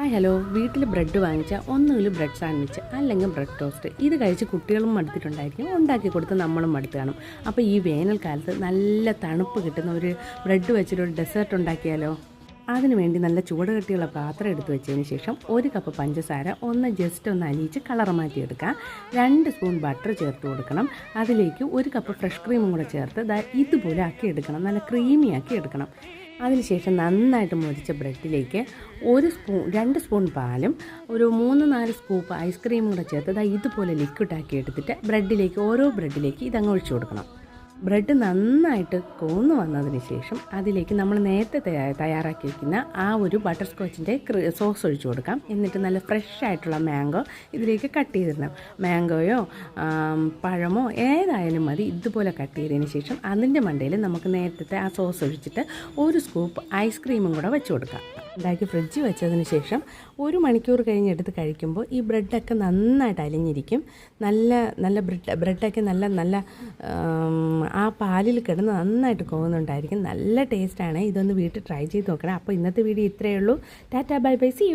Hi hello, വീട്ടിൽ bread വാങ്ങിച്ചാൽ ഒന്നുകിൽ ബ്രെഡ് സാൻഡ്വിച്ച് അല്ലെങ്കിൽ ബ്രെഡ് ടോസ്റ്റ്. ഇത് കഴിച്ച് കുട്ടികളും മടുത്തിട്ടുണ്ടായിരിക്കും, ഉണ്ടാക്കി കൊടുത്ത് നമ്മളും മടുത്ത് കാണും. അപ്പോൾ ഈ വേനൽക്കാലത്ത് നല്ല തണുപ്പ് കിട്ടുന്ന ഒരു ബ്രെഡ് വെച്ചിട്ടൊരു ഡെസേർട്ട് ഉണ്ടാക്കിയാലോ? അതിന് വേണ്ടി നല്ല ചൂട് കട്ടിയുള്ള പാത്രം എടുത്ത് വെച്ചതിന് ശേഷം 1 കപ്പ് പഞ്ചസാര ജസ്റ്റ് ഒന്ന് അലിയിച്ച് കളർ മാറ്റിയെടുക്കാം. 2 സ്പൂൺ ബട്ടർ ചേർത്ത് കൊടുക്കണം. അതിലേക്ക് 1 കപ്പ് ഫ്രഷ് ക്രീമും കൂടെ ചേർത്ത് ഇതുപോലെ ആക്കി എടുക്കണം, നല്ല ക്രീമി ആക്കി എടുക്കണം. അതിനുശേഷം നന്നായിട്ട് മുരിച്ച ബ്രെഡിലേക്ക് 2 സ്പൂൺ പാലും ഒരു 3-4 സ്കൂപ്പ് ഐസ്ക്രീമും കൂടെ ചേർത്ത് ഇതുപോലെ ലിക്വിഡാക്കി എടുത്തിട്ട് ഓരോ ബ്രെഡിലേക്ക് ഇതങ്ങ് ഒഴിച്ചു കൊടുക്കണം. ബ്രെഡ് നന്നായിട്ട് കോന്ന് വന്നതിന് ശേഷം അതിലേക്ക് നമ്മൾ നേരത്തെ തയ്യാറാക്കി വയ്ക്കുന്ന ആ ഒരു ബട്ടർ സ്കോച്ചിൻ്റെ സോസ് ഒഴിച്ചു കൊടുക്കാം. എന്നിട്ട് നല്ല ഫ്രഷ് ആയിട്ടുള്ള മാംഗോ ഇതിലേക്ക് കട്ട് ചെയ്തിടണം. മാംഗോയോ പഴമോ ഏതായാലും മതി. ഇതുപോലെ കട്ട് ചെയ്തതിന് ശേഷം അതിൻ്റെ മണ്ടയിൽ നമുക്ക് നേരത്തെ ആ സോസ് ഒഴിച്ചിട്ട് 1 സ്കൂപ്പ് ഐസ്ക്രീമും കൂടെ വെച്ച് കൊടുക്കാം. ഉണ്ടാക്കി ഫ്രിഡ്ജിൽ വെച്ചതിന് ശേഷം 1 മണിക്കൂർ കഴിഞ്ഞെടുത്ത് കഴിക്കുമ്പോൾ ഈ ബ്രെഡൊക്കെ നന്നായിട്ട് അലിഞ്ഞിരിക്കും. നല്ല ബ്രെഡൊക്കെ നല്ല ആ പാലിൽ കിടന്ന് നന്നായിട്ട് പോകുന്നുണ്ടായിരിക്കും. നല്ല ടേസ്റ്റാണ്. ഇതൊന്ന് വീട്ടിൽ ട്രൈ ചെയ്ത് നോക്കണം. അപ്പോൾ ഇന്നത്തെ വീഡിയോ ഇത്രയേ ഉള്ളൂ. Tata, bye bye, see U.